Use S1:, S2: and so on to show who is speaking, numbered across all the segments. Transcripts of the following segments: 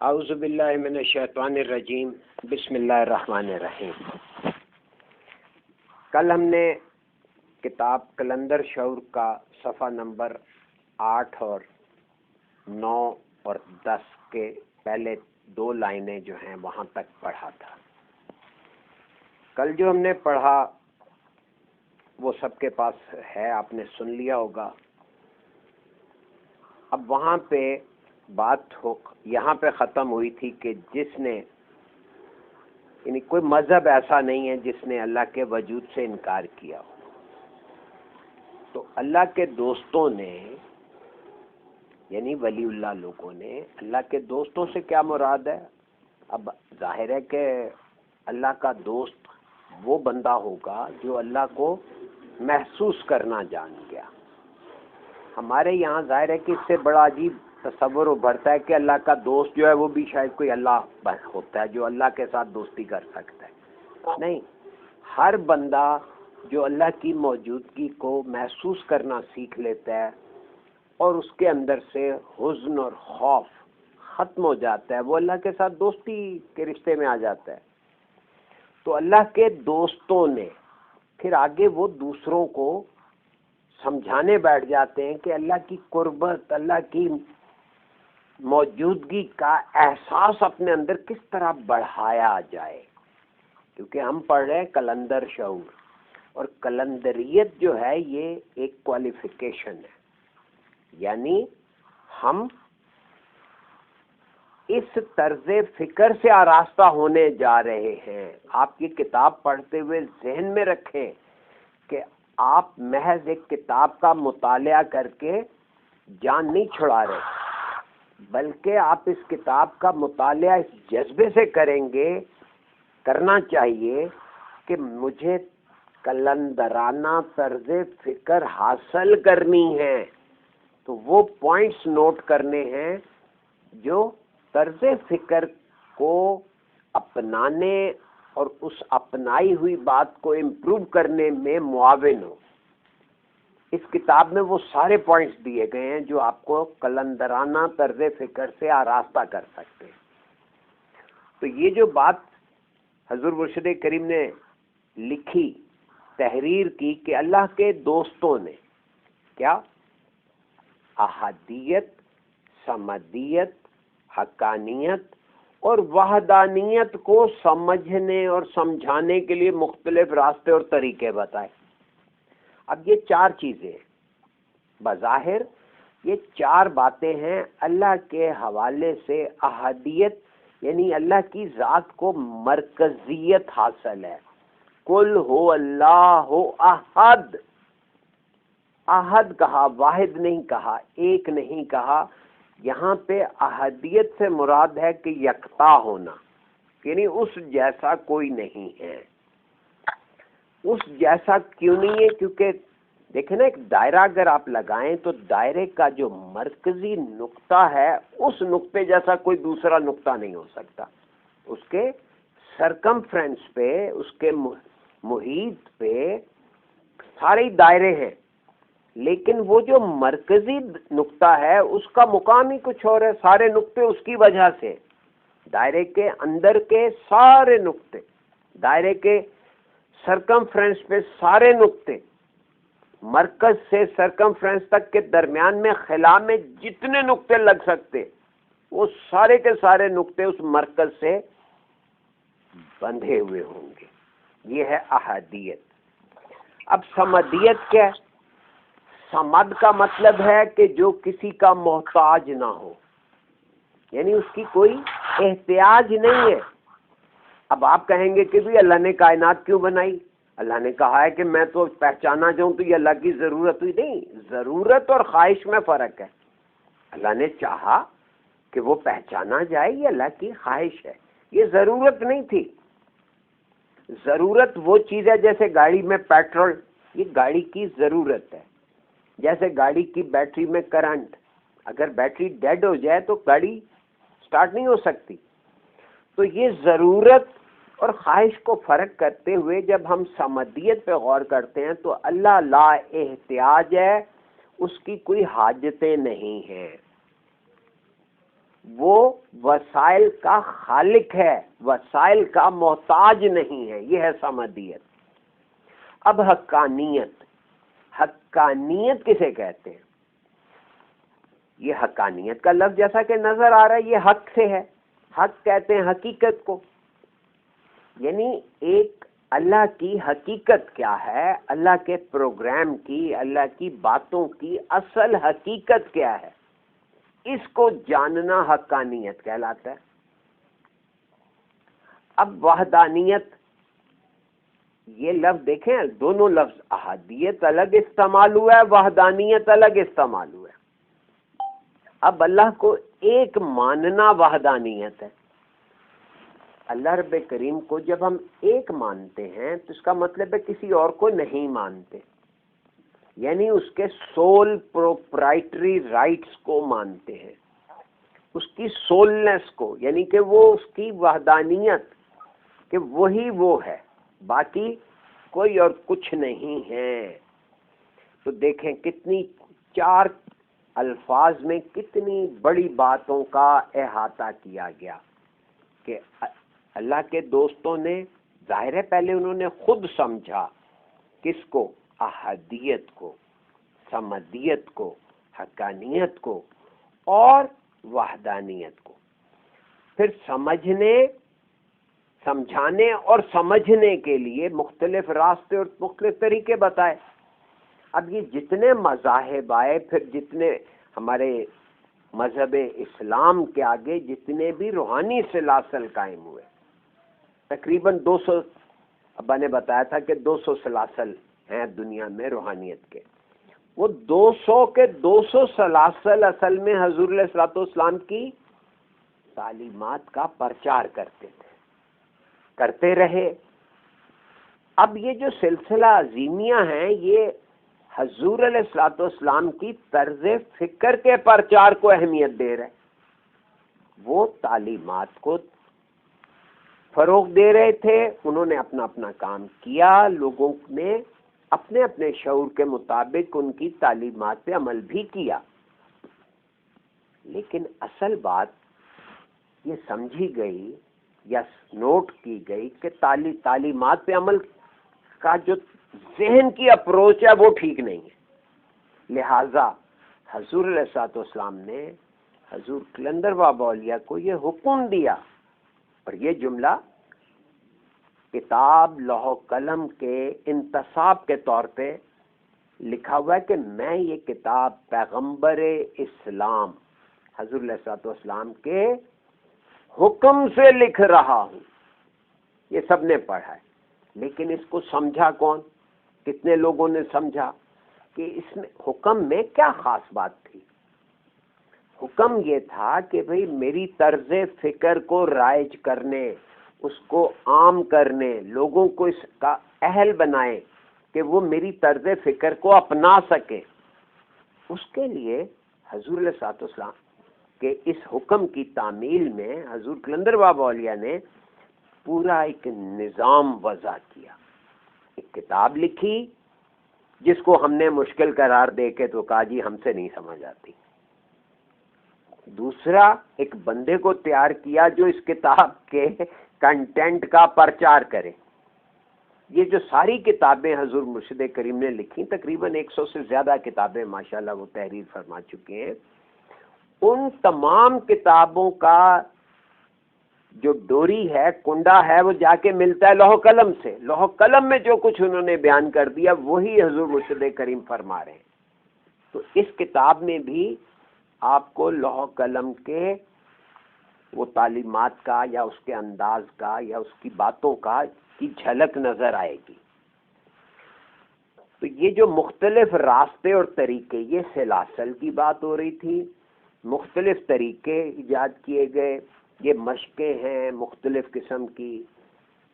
S1: اعوذ باللہ من الشیطان الرجیم بسم اللہ الرحمن الرحیم۔ کل ہم نے کتاب قلندر شعور کا صفحہ نمبر 8 اور 9 اور 10 کے پہلے 2 لائنیں جو ہیں وہاں تک پڑھا تھا۔ کل جو ہم نے پڑھا وہ سب کے پاس ہے، آپ نے سن لیا ہوگا۔ اب وہاں پہ بات یہاں پہ ختم ہوئی تھی کہ جس نے یعنی کوئی مذہب ایسا نہیں ہے جس نے اللہ کے وجود سے انکار کیا ہو۔ تو اللہ کے دوستوں نے یعنی ولی اللہ لوگوں نے، اللہ کے دوستوں سے کیا مراد ہے؟ اب ظاہر ہے کہ اللہ کا دوست وہ بندہ ہوگا جو اللہ کو محسوس کرنا جان گیا۔ ہمارے یہاں ظاہر ہے کہ اس سے بڑا عجیب تصور ابھرتا ہے کہ اللہ کا دوست جو ہے وہ بھی شاید کوئی اللہ ہوتا ہے جو اللہ کے ساتھ دوستی کر سکتا ہے۔ نہیں، ہر بندہ جو اللہ کی موجودگی کو محسوس کرنا سیکھ لیتا ہے اور اس کے اندر سے حزن اور خوف ختم ہو جاتا ہے، وہ اللہ کے ساتھ دوستی کے رشتے میں آ جاتا ہے۔ تو اللہ کے دوستوں نے پھر آگے وہ دوسروں کو سمجھانے بیٹھ جاتے ہیں کہ اللہ کی قربت، اللہ کی موجودگی کا احساس اپنے اندر کس طرح بڑھایا جائے، کیونکہ ہم پڑھ رہے ہیں قلندر شعور، اور قلندریت جو ہے یہ ایک کوالیفیکیشن ہے، یعنی ہم اس طرز فکر سے آراستہ ہونے جا رہے ہیں۔ آپ یہ کتاب پڑھتے ہوئے ذہن میں رکھیں کہ آپ محض ایک کتاب کا مطالعہ کر کے جان نہیں چھڑا رہے، بلکہ آپ اس کتاب کا مطالعہ اس جذبے سے کریں گے، کرنا چاہیے کہ مجھے قلندرانہ طرز فکر حاصل کرنی ہے۔ تو وہ پوائنٹس نوٹ کرنے ہیں جو طرز فکر کو اپنانے اور اس اپنائی ہوئی بات کو امپروو کرنے میں معاون ہو۔ اس کتاب میں وہ سارے پوائنٹس دیے گئے ہیں جو آپ کو قلندرانہ طرز فکر سے آراستہ کر سکتے ہیں۔ تو یہ جو بات حضور مرشد کریم نے لکھی، تحریر کی کہ اللہ کے دوستوں نے کیا احدیت، سمدیت، حقانیت اور وحدانیت کو سمجھنے اور سمجھانے کے لیے مختلف راستے اور طریقے بتائے۔ اب یہ 4 چیزیں بظاہر یہ 4 باتیں ہیں اللہ کے حوالے سے۔ احدیت یعنی اللہ کی ذات کو مرکزیت حاصل ہے۔ قل ہو اللہ احد، احد کہا، واحد نہیں کہا، ایک نہیں کہا۔ یہاں پہ احدیت سے مراد ہے کہ یکتا ہونا، یعنی اس جیسا کوئی نہیں ہے۔ اس جیسا کیوں نہیں ہے؟ کیونکہ دیکھیں نا، ایک دائرہ اگر آپ لگائیں تو دائرے کا جو مرکزی نقطہ ہے اس نقطے جیسا کوئی دوسرا نقطہ نہیں ہو سکتا۔ اس کے سرکمفرنس پہ، اس کے محیط پہ سارے دائرے ہیں، لیکن وہ جو مرکزی نقطہ ہے اس کا مقام ہی کچھ اور ہے۔ سارے نقطے اس کی وجہ سے، دائرے کے اندر کے سارے نقطے، دائرے کے سرکمفرنس پہ سارے نقطے، مرکز سے سرکمفرنس تک کے درمیان میں خلا میں جتنے نقطے لگ سکتے وہ سارے کے سارے نقطے اس مرکز سے بندھے ہوئے ہوں گے۔ یہ ہے احدیت۔ اب سمدیت کیا ہے؟ سمد کا مطلب ہے کہ جو کسی کا محتاج نہ ہو، یعنی اس کی کوئی احتیاج نہیں ہے۔ اب آپ کہیں گے کہ بھی اللہ نے کائنات کیوں بنائی؟ اللہ نے کہا ہے کہ میں تو پہچانا چاہوں تو یہ اللہ کی ضرورت ہوئی نہیں۔ ضرورت اور خواہش میں فرق ہے۔ اللہ نے چاہا کہ وہ پہچانا جائے، یہ اللہ کی خواہش ہے، یہ ضرورت نہیں تھی۔ ضرورت وہ چیز ہے جیسے گاڑی میں پیٹرول، یہ گاڑی کی ضرورت ہے۔ جیسے گاڑی کی بیٹری میں کرنٹ، اگر بیٹری ڈیڈ ہو جائے تو گاڑی سٹارٹ نہیں ہو سکتی۔ تو یہ ضرورت اور خواہش کو فرق کرتے ہوئے جب ہم سمدیت پہ غور کرتے ہیں تو اللہ لا احتیاج ہے، اس کی کوئی حاجتیں نہیں ہیں۔ وہ وسائل کا خالق ہے، وسائل کا محتاج نہیں ہے، یہ ہے سمدیت۔ اب حقانیت، حقانیت کسے کہتے ہیں؟ یہ حقانیت کا لفظ جیسا کہ نظر آ رہا ہے یہ حق سے ہے، حق کہتے ہیں حقیقت کو، یعنی ایک اللہ کی حقیقت کیا ہے، اللہ کے پروگرام کی، اللہ کی باتوں کی اصل حقیقت کیا ہے، اس کو جاننا حقانیت کہلاتا ہے۔ اب وحدانیت، یہ لفظ دیکھیں، دونوں لفظ احادیت الگ استعمال ہوا ہے، وحدانیت الگ استعمال ہوا ہے۔ اب اللہ کو ایک ماننا وحدانیت ہے۔ اللہ رب کریم کو جب ہم ایک مانتے ہیں تو اس کا مطلب ہے کسی اور کو نہیں مانتے، یعنی اس کے سول پروپرائٹری رائٹس کو مانتے ہیں، اس کی سولنس کو، یعنی کہ وہ اس کی وحدانیت کہ وہی وہ ہے، باقی کوئی اور کچھ نہیں ہے۔ تو دیکھیں کتنی چار الفاظ میں کتنی بڑی باتوں کا احاطہ کیا گیا کہ اللہ کے دوستوں نے ظاہر ہے پہلے انہوں نے خود سمجھا کس کو، احدیت کو، سمدیت کو، حقانیت کو اور وحدانیت کو، پھر سمجھنے، سمجھانے اور سمجھنے کے لیے مختلف راستے اور مختلف طریقے بتائے۔ اب یہ جتنے مذاہب آئے، پھر جتنے ہمارے مذہب اسلام کے آگے جتنے بھی روحانی سلاسل قائم ہوئے، تقریباً 200، ابا نے بتایا تھا کہ 200 سلاسل ہیں دنیا میں روحانیت کے، وہ 200 کے 200 سلاسل اصل میں حضور علیہ الصلوۃ والسلام کی تعلیمات کا پرچار کرتے تھے، کرتے رہے۔ اب یہ جو سلسلہ عظیمیہ ہیں یہ حضور علیہ الصلوۃ والسلام کی طرز فکر کے پرچار کو اہمیت دے رہے، وہ تعلیمات کو فروغ دے رہے تھے، انہوں نے اپنا اپنا کام کیا، لوگوں نے اپنے اپنے شعور کے مطابق ان کی تعلیمات پہ عمل بھی کیا، لیکن اصل بات یہ سمجھی گئی یا نوٹ کی گئی کہ تعلیمات پہ عمل کا جو ذہن کی اپروچ ہے وہ ٹھیک نہیں ہے۔ لہذا حضور علیہ الصلوۃ والسلام نے حضور قلندر بابا اولیاء کو یہ حکم دیا، اور یہ جملہ کتاب لوح و قلم کے انتصاب کے طور پہ لکھا ہوا ہے کہ میں یہ کتاب پیغمبر اسلام حضور علیہ الصلوۃ والسلام کے حکم سے لکھ رہا ہوں۔ یہ سب نے پڑھا ہے، لیکن اس کو سمجھا کون؟ کتنے لوگوں نے سمجھا کہ اس میں حکم میں کیا خاص بات تھی؟ حکم یہ تھا کہ بھئی میری طرز فکر کو رائج کرنے، اس کو عام کرنے، لوگوں کو اس کا اہل بنائے کہ وہ میری طرز فکر کو اپنا سکے۔ اس کے لیے حضور علیہ الصلوۃ والسلام کہ اس حکم کی تعمیل میں حضور قلندر بابا اولیاء نے پورا ایک نظام وضع کیا، ایک کتاب لکھی جس کو ہم نے مشکل قرار دے کے تو کہا جی ہم سے نہیں سمجھ آتی۔ دوسرا ایک بندے کو تیار کیا جو اس کتاب کے کنٹینٹ کا پرچار کرے۔ یہ جو ساری کتابیں حضور مرشد کریم نے لکھی، تقریباً 100 سے زیادہ کتابیں ماشاءاللہ وہ تحریر فرما چکے ہیں، ان تمام کتابوں کا جو ڈوری ہے، کنڈا ہے، وہ جا کے ملتا ہے لوح قلم سے۔ لوح قلم میں جو کچھ انہوں نے بیان کر دیا وہی حضور مرشد کریم فرما رہے ہیں۔ تو اس کتاب میں بھی آپ کو لوح قلم کے وہ تعلیمات کا یا اس کے انداز کا یا اس کی باتوں کا کی جھلک نظر آئے گی۔ تو یہ جو مختلف راستے اور طریقے، یہ سلاسل کی بات ہو رہی تھی، مختلف طریقے ایجاد کیے گئے، یہ مشقیں ہیں مختلف قسم کی،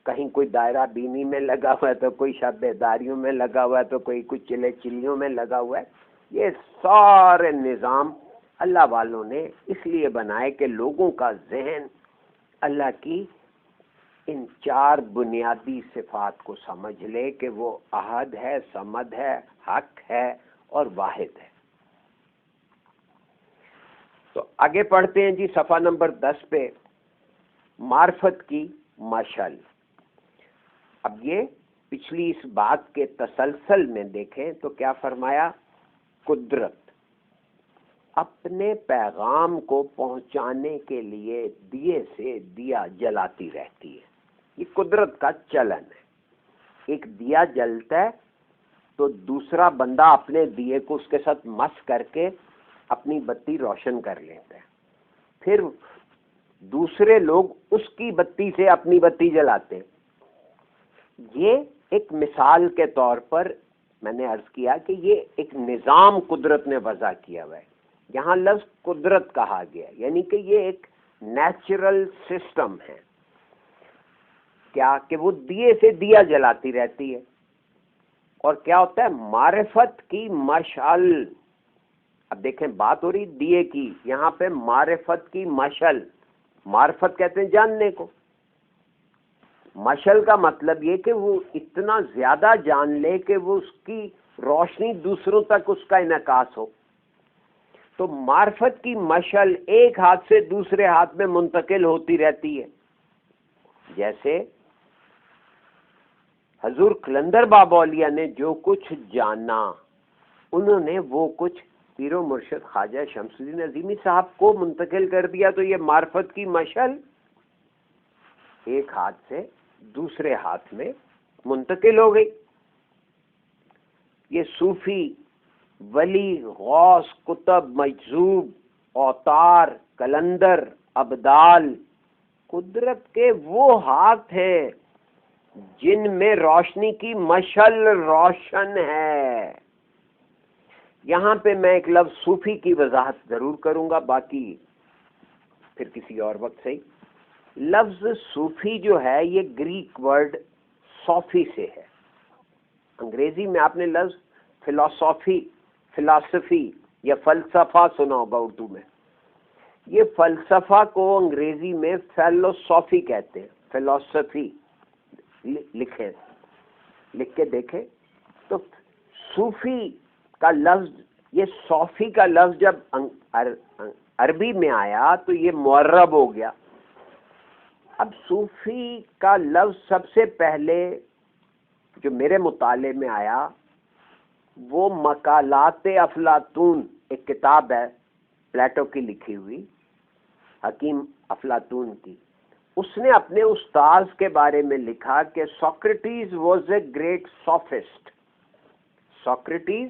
S1: کہیں کوئی دائرہ بینی میں لگا ہوا ہے تو کوئی شب بیداریوں میں لگا ہوا ہے تو کوئی کچھ چلے چلیوں میں لگا ہوا ہے۔ یہ سارے نظام اللہ والوں نے اس لیے بنائے کہ لوگوں کا ذہن اللہ کی ان چار بنیادی صفات کو سمجھ لے کہ وہ احد ہے، صمد ہے، حق ہے اور واحد ہے۔ تو آگے پڑھتے ہیں جی صفحہ نمبر 10 پہ، معرفت کی مشعل۔ اب یہ پچھلی اس بات کے تسلسل میں دیکھیں تو کیا فرمایا؟ قدرت اپنے پیغام کو پہنچانے کے لیے دیے سے دیا جلاتی رہتی ہے، یہ قدرت کا چلن ہے۔ ایک دیا جلتا ہے تو دوسرا بندہ اپنے دیے کو اس کے ساتھ مس کر کے اپنی بتی روشن کر لیتا ہے، پھر دوسرے لوگ اس کی بتی سے اپنی بتی جلاتے ہیں۔ یہ ایک مثال کے طور پر میں نے عرض کیا کہ یہ ایک نظام قدرت نے وضع کیا ہوا ہے۔ یہاں لفظ قدرت کہا گیا، یعنی کہ یہ ایک نیچرل سسٹم ہے، کیا کہ وہ دیے سے دیا جلاتی رہتی ہے۔ اور کیا ہوتا ہے؟ معرفت کی مشعل۔ اب دیکھیں بات ہو رہی دیے کی، یہاں پہ معرفت کی مشعل۔ معرفت کہتے ہیں جاننے کو، مشعل کا مطلب یہ کہ وہ اتنا زیادہ جان لے کہ وہ اس کی روشنی دوسروں تک اس کا انعکاس ہو۔ تو معرفت کی مشعل ایک ہاتھ سے دوسرے ہاتھ میں منتقل ہوتی رہتی ہے۔ جیسے حضور قلندر بابا اولیاء نے جو کچھ جانا، انہوں نے وہ کچھ پیر و مرشد خواجہ شمس الدین عظیمی صاحب کو منتقل کر دیا، تو یہ معرفت کی مشعل ایک ہاتھ سے دوسرے ہاتھ میں منتقل ہو گئی۔ یہ صوفی، ولی، غوث، کتب، مجذوب، اوتار، قلندر، ابدال قدرت کے وہ ہاتھ ہیں جن میں روشنی کی مشعل روشن ہے۔ یہاں پہ میں ایک لفظ صوفی کی وضاحت ضرور کروں گا، باقی پھر کسی اور وقت سے ہی۔ لفظ صوفی جو ہے یہ گریک ورڈ صوفی سے ہے۔ انگریزی میں آپ نے لفظ فلاسفی یا فلسفہ سنا ہوگا اردو میں۔ یہ فلسفہ کو انگریزی میں فلسفی کہتے ہیں، فلسفی لکھیں، لکھ کے دیکھیں تو صوفی کا لفظ، یہ صوفی کا لفظ جب عربی میں آیا تو یہ معرب ہو گیا۔ اب صوفی کا لفظ سب سے پہلے جو میرے مطالعے میں آیا وہ مقالات افلاطون، ایک کتاب ہے پلیٹو کی لکھی ہوئی، حکیم افلاطون کی۔ اس نے اپنے استاذ کے بارے میں لکھا کہ Socrates was a great sophist. Socrates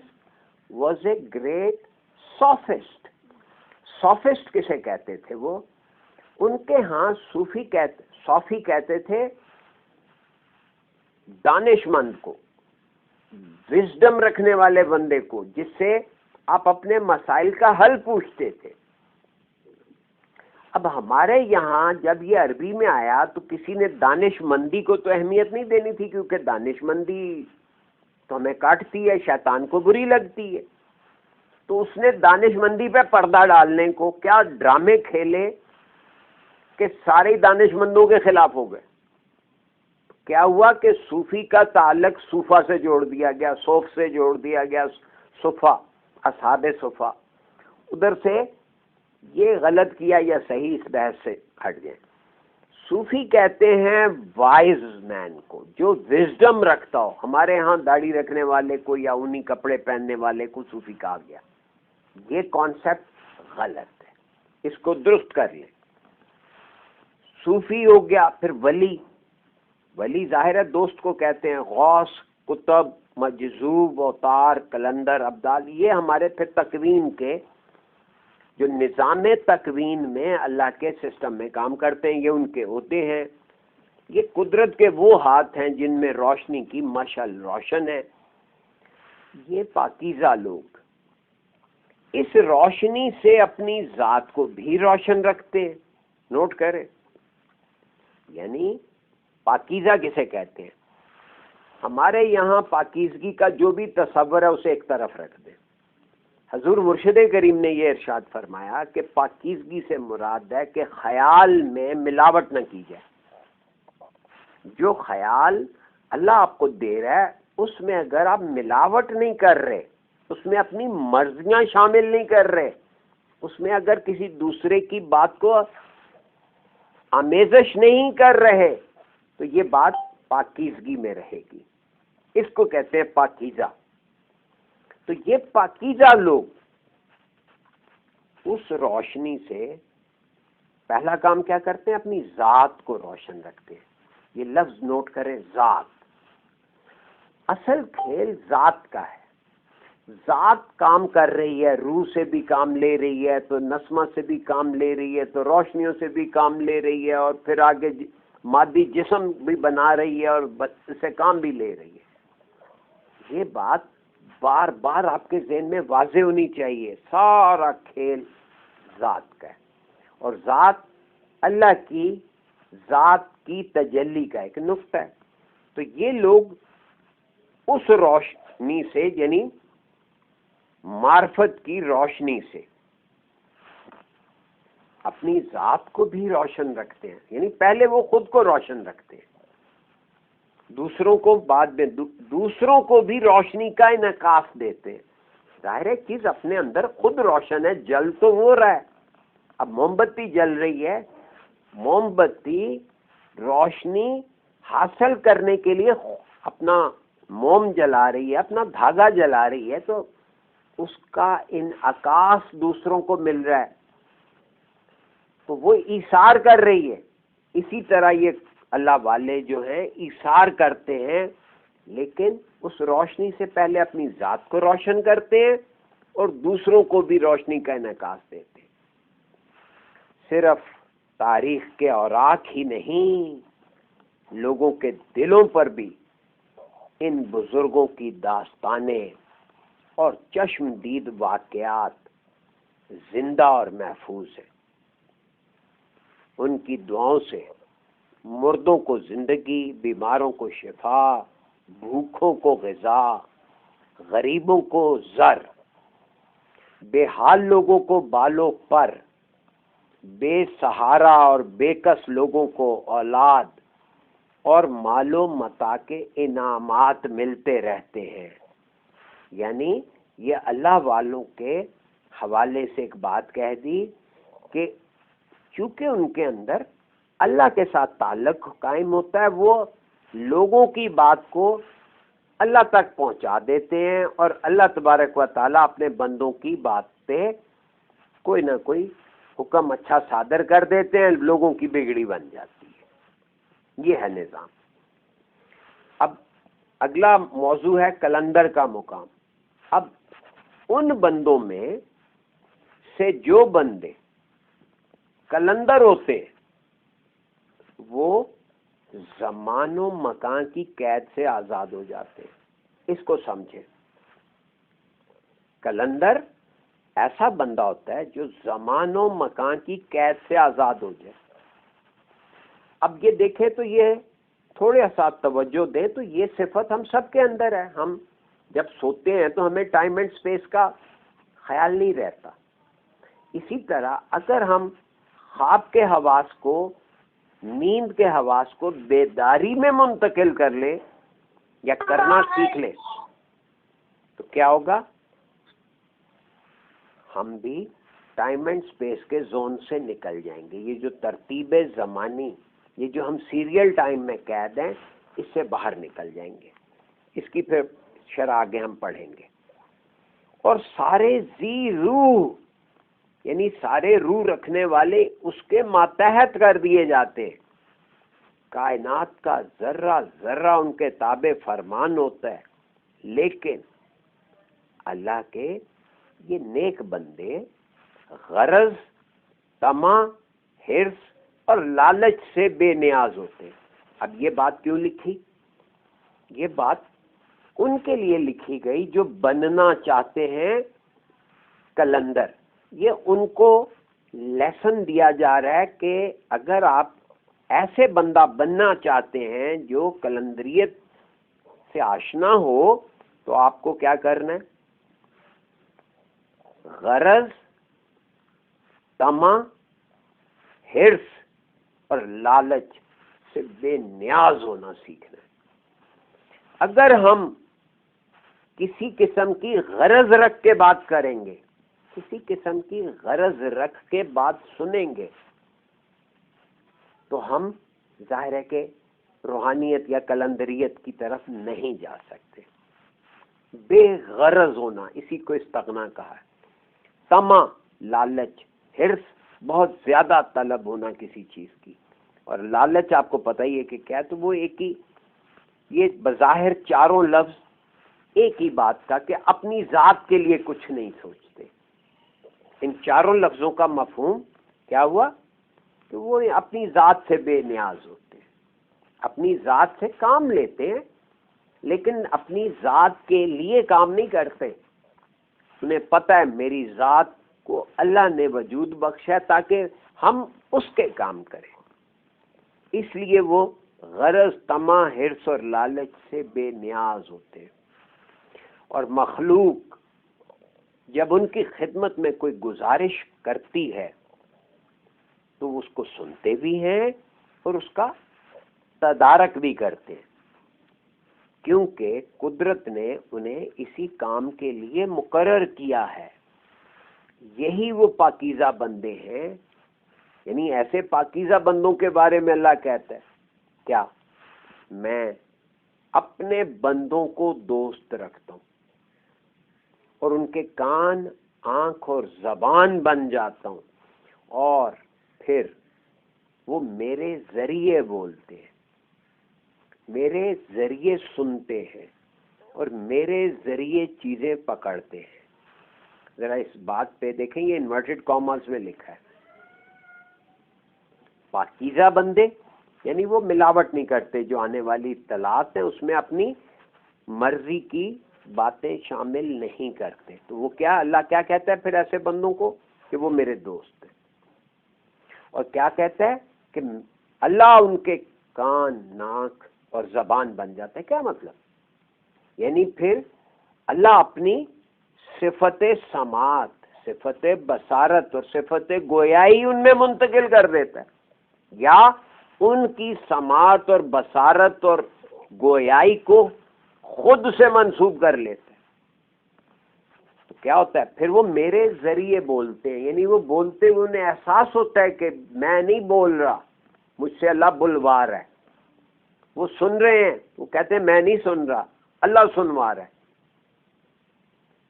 S1: was a great sophist. Sophist کسے کہتے تھے؟ وہ ان کے ہاں صوفی کہتے تھے دانش مند کو، وزڈم رکھنے والے بندے کو، جس سے آپ اپنے مسائل کا حل پوچھتے تھے۔ اب ہمارے یہاں جب یہ عربی میں آیا تو کسی نے دانش مندی کو تو اہمیت نہیں دینی تھی، کیونکہ دانش مندی تو ہمیں کاٹتی ہے، شیطان کو بری لگتی ہے۔ تو اس نے دانش مندی پہ پردہ ڈالنے کو کیا ڈرامے کھیلے کہ سارے دانش مندوں کے خلاف ہو گئے۔ کیا ہوا کہ صوفی کا تعلق صوفہ سے جوڑ دیا گیا، صوف سے جوڑ دیا گیا، صفا، اصحاب صفا۔ ادھر سے یہ غلط کیا یا صحیح، اس بحث سے ہٹ گئے۔ صوفی کہتے ہیں وائز مین کو، جو وزڈم رکھتا ہو۔ ہمارے ہاں داڑھی رکھنے والے کو یا اونی کپڑے پہننے والے کو صوفی کہا گیا۔ یہ کانسیپٹ غلط ہے، اس کو درست کر لیں۔ صوفی ہو گیا، پھر ولی۔ ولی ظاہر ہے دوست کو کہتے ہیں، غوث، کتب، مجذوب، اوتار، قلندر، ابدال، یہ ہمارے پھر تکوین کے جو نظام تکوین میں اللہ کے سسٹم میں کام کرتے ہیں، یہ ان کے ہوتے ہیں۔ یہ قدرت کے وہ ہاتھ ہیں جن میں روشنی کی مشعل روشن ہے۔ یہ پاکیزہ لوگ اس روشنی سے اپنی ذات کو بھی روشن رکھتے ہیں۔ نوٹ کریں، یعنی پاکیزہ کسے کہتے ہیں؟ ہمارے یہاں پاکیزگی کا جو بھی تصور ہے اسے ایک طرف رکھ دیں۔ حضور مرشد کریم نے یہ ارشاد فرمایا کہ پاکیزگی سے مراد ہے کہ خیال میں ملاوٹ نہ کی جائے۔ جو خیال اللہ آپ کو دے رہا ہے اس میں اگر آپ ملاوٹ نہیں کر رہے، اس میں اپنی مرضیاں شامل نہیں کر رہے، اس میں اگر کسی دوسرے کی بات کو آمیزش نہیں کر رہے تو یہ بات پاکیزگی میں رہے گی. اس کو کہتے ہیں پاکیزہ. تو یہ پاکیزہ لوگ اس روشنی سے پہلا کام کیا کرتے ہیں؟ اپنی ذات کو روشن رکھتے ہیں. یہ لفظ نوٹ کریں، ذات. اصل کھیل ذات کا ہے. ذات کام کر رہی ہے، روح سے بھی کام لے رہی ہے، تو نسمہ سے بھی کام لے رہی ہے، تو روشنیوں سے بھی کام لے رہی ہے، اور پھر آگے مادی جسم بھی بنا رہی ہے اور سے کام بھی لے رہی ہے. یہ بات بار بار آپ کے ذہن میں واضح ہونی چاہیے. سارا کھیل ذات کا ہے، اور ذات اللہ کی ذات کی تجلی کا ایک نقطہ ہے. تو یہ لوگ اس روشنی سے، یعنی معرفت کی روشنی سے اپنی ذات کو بھی روشن رکھتے ہیں. یعنی پہلے وہ خود کو روشن رکھتے ہیں، دوسروں کو بعد میں، دوسروں کو بھی روشنی کا انعکاس دیتے ہیں. ظاہر ہے چیز اپنے اندر خود روشن ہے، جل تو ہو رہا ہے. اب موم بتی جل رہی ہے، موم بتی روشنی حاصل کرنے کے لیے اپنا موم جلا رہی ہے، اپنا دھاگا جلا رہی ہے، تو اس کا انعکاس دوسروں کو مل رہا ہے، تو وہ ایثار کر رہی ہے. اسی طرح یہ اللہ والے جو ہیں ایثار کرتے ہیں، لیکن اس روشنی سے پہلے اپنی ذات کو روشن کرتے ہیں اور دوسروں کو بھی روشنی کا انعکاس دیتے ہیں. صرف تاریخ کے اوراق ہی نہیں، لوگوں کے دلوں پر بھی ان بزرگوں کی داستانیں اور چشم دید واقعات زندہ اور محفوظ ہیں. ان کی دعاؤں سے مردوں کو زندگی، بیماروں کو شفا، بھوکھوں کو غذا، غریبوں کو زر، بے حال لوگوں کو بالوں پر، بے سہارا اور بے کس لوگوں کو اولاد اور مال و متاع کے انعامات ملتے رہتے ہیں. یعنی یہ اللہ والوں کے حوالے سے ایک بات کہہ دی کہ چونکہ ان کے اندر اللہ کے ساتھ تعلق قائم ہوتا ہے، وہ لوگوں کی بات کو اللہ تک پہنچا دیتے ہیں، اور اللہ تبارک و تعالیٰ اپنے بندوں کی بات پہ کوئی نہ کوئی حکم اچھا صادر کر دیتے ہیں، لوگوں کی بگڑی بن جاتی ہے. یہ ہے نظام. اب اگلا موضوع ہے کلندر کا مقام. اب ان بندوں میں سے جو بندے کلندر ہوتے وہ زمان و مکان کی قید سے آزاد ہو جاتے ہیں. اس کو سمجھیں. کلندر ایسا بندہ ہوتا ہے جو زمان و مکان کی قید سے آزاد ہو جائے. اب یہ دیکھیں تو یہ تھوڑے سا توجہ دیں تو یہ صفت ہم سب کے اندر ہے. ہم جب سوتے ہیں تو ہمیں ٹائم اینڈ سپیس کا خیال نہیں رہتا. اسی طرح اگر ہم خواب کے حواس کو، نیند کے حواس کو بیداری میں منتقل کر لیں یا کرنا سیکھ لیں تو کیا ہوگا؟ ہم بھی ٹائم اینڈ سپیس کے زون سے نکل جائیں گے. یہ جو ترتیب زمانی، یہ جو ہم سیریل ٹائم میں قید ہیں، اس سے باہر نکل جائیں گے. اس کی پھر شرح آگے ہم پڑھیں گے. اور سارے ذی روح، یعنی سارے روح رکھنے والے اس کے ماتحت کر دیے جاتے ہیں. کائنات کا ذرہ ذرہ ان کے تابع فرمان ہوتا ہے. لیکن اللہ کے یہ نیک بندے غرض، طمع، حرص اور لالچ سے بے نیاز ہوتے ہیں. اب یہ بات کیوں لکھی؟ یہ بات ان کے لیے لکھی گئی جو بننا چاہتے ہیں کلندر. یہ ان کو لیسن دیا جا رہا ہے کہ اگر آپ ایسے بندہ بننا چاہتے ہیں جو کلندریت سے آشنا ہو تو آپ کو کیا کرنا ہے؟ غرض، طمع، حرص اور لالچ سے بے نیاز ہونا سیکھنا ہے. اگر ہم کسی قسم کی غرض رکھ کے بات کریں گے کسی قسم کی غرض رکھ کے بات سنیں گے تو ہم ظاہر ہے کہ روحانیت یا کلندریت کی طرف نہیں جا سکتے. بے غرض ہونا، اسی کو استغنا کہا ہے. طمع، لالچ، حرص، بہت زیادہ طلب ہونا کسی چیز کی. اور لالچ آپ کو پتہ ہی ہے کہ کیا، تو وہ ایک ہی، یہ بظاہر چاروں لفظ ایک ہی بات کا کہ اپنی ذات کے لیے کچھ نہیں سوچتے. ان چاروں لفظوں کا مفہوم کیا ہوا کہ وہ اپنی ذات سے بے نیاز ہوتے ہیں، اپنی ذات سے کام لیتے ہیں لیکن اپنی ذات کے لیے کام نہیں کرتے. انہیں پتہ ہے میری ذات کو اللہ نے وجود بخشا ہے تاکہ ہم اس کے کام کریں، اس لیے وہ غرض، طمع، حرص اور لالچ سے بے نیاز ہوتے ہیں. اور مخلوق جب ان کی خدمت میں کوئی گزارش کرتی ہے تو اس کو سنتے بھی ہیں اور اس کا تدارک بھی کرتے ہیں، کیونکہ قدرت نے انہیں اسی کام کے لیے مقرر کیا ہے. یہی وہ پاکیزہ بندے ہیں. یعنی ایسے پاکیزہ بندوں کے بارے میں اللہ کہتا ہے کیا، میں اپنے بندوں کو دوست رکھتا ہوں اور ان کے کان، آنکھ اور زبان بن جاتا ہوں، اور پھر وہ میرے ذریعے بولتے ہیں، میرے ذریعے سنتے ہیں اور میرے ذریعے چیزیں پکڑتے ہیں. ذرا اس بات پہ دیکھیں، یہ انورٹڈ کاماز میں لکھا ہے. پاکیزہ بندے یعنی وہ ملاوٹ نہیں کرتے، جو آنے والی اطلاعات ہیں اس میں اپنی مرضی کی باتیں شامل نہیں کرتے. تو وہ کیا، اللہ کیا کہتا ہے پھر ایسے بندوں کو کہ وہ میرے دوست ہیں. اور کیا کہتا ہے کہ اللہ ان کے کان، ناک اور زبان بن جاتا ہے. کیا مطلب؟ یعنی پھر اللہ اپنی صفت سماعت، صفت بصارت اور صفت گویائی ان میں منتقل کر دیتا ہے، یا ان کی سماعت اور بصارت اور گویائی کو خود سے منسوب کر لیتے ہیں. تو کیا ہوتا ہے پھر وہ میرے ذریعے بولتے ہیں. یعنی وہ بولتے ہوئے انہیں احساس ہوتا ہے کہ میں نہیں بول رہا، مجھ سے اللہ بلوا رہا ہے. وہ سن رہے ہیں، وہ کہتے ہیں میں نہیں سن رہا، اللہ سنوا رہا ہے.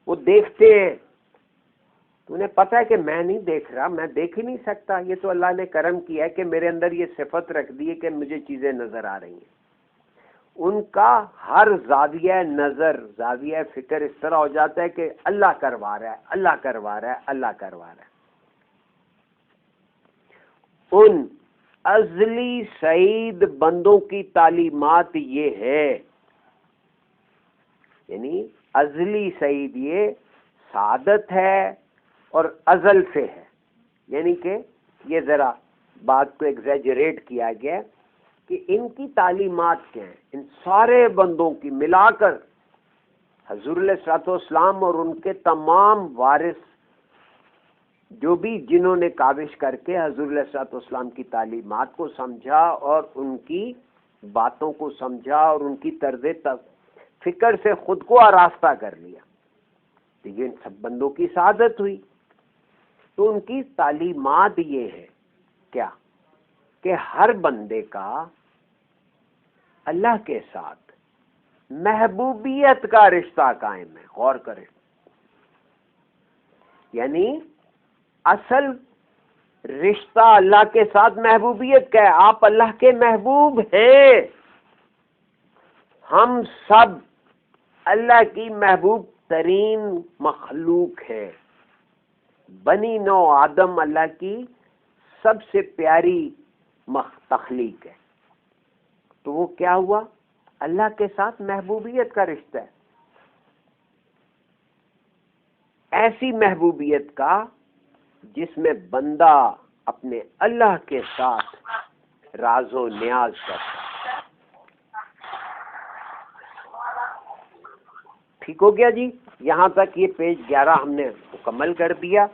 S1: وہ دیکھتے ہیں تو انہیں پتہ ہے کہ میں نہیں دیکھ رہا، میں دیکھ ہی نہیں سکتا، یہ تو اللہ نے کرم کیا ہے کہ میرے اندر یہ صفت رکھ دی ہے کہ مجھے چیزیں نظر آ رہی ہیں. ان کا ہر زاویہ نظر، زاویہ فکر اس طرح ہو جاتا ہے کہ اللہ کروا رہا ہے، اللہ کروا رہا ہے، اللہ کروا رہا ہے. ان ازلی سعید بندوں کی تعلیمات یہ ہے، یعنی ازلی سعید یہ سعادت ہے اور ازل سے ہے. یعنی کہ یہ ذرا بات کو ایگزیجریٹ کیا گیا کہ ان کی تعلیمات کیا ہیں، ان سارے بندوں کی ملا کر حضور علیہ الصلوۃ والسلام اور ان کے تمام وارث جو بھی جنہوں نے کاوش کر کے حضور علیہ الصلوۃ والسلام کی تعلیمات کو سمجھا اور ان کی باتوں کو سمجھا اور ان کی طرز فکر سے خود کو آراستہ کر لیا، تو یہ ان سب بندوں کی سعادت ہوئی. تو ان کی تعلیمات یہ ہے کیا کہ ہر بندے کا اللہ کے ساتھ محبوبیت کا رشتہ قائم ہے. غور کریں، یعنی اصل رشتہ اللہ کے ساتھ محبوبیت کا ہے. آپ اللہ کے محبوب ہیں. ہم سب اللہ کی محبوب ترین مخلوق ہے. بنی نو آدم اللہ کی سب سے پیاری تخلیق ہے. تو وہ کیا ہوا؟ اللہ کے ساتھ محبوبیت کا رشتہ ہے. ایسی محبوبیت کا جس میں بندہ اپنے اللہ کے ساتھ راز و نیاز کرتا ہے. ٹھیک ہو گیا جی؟ یہاں تک یہ پیج 11 ہم نے مکمل کر دیا.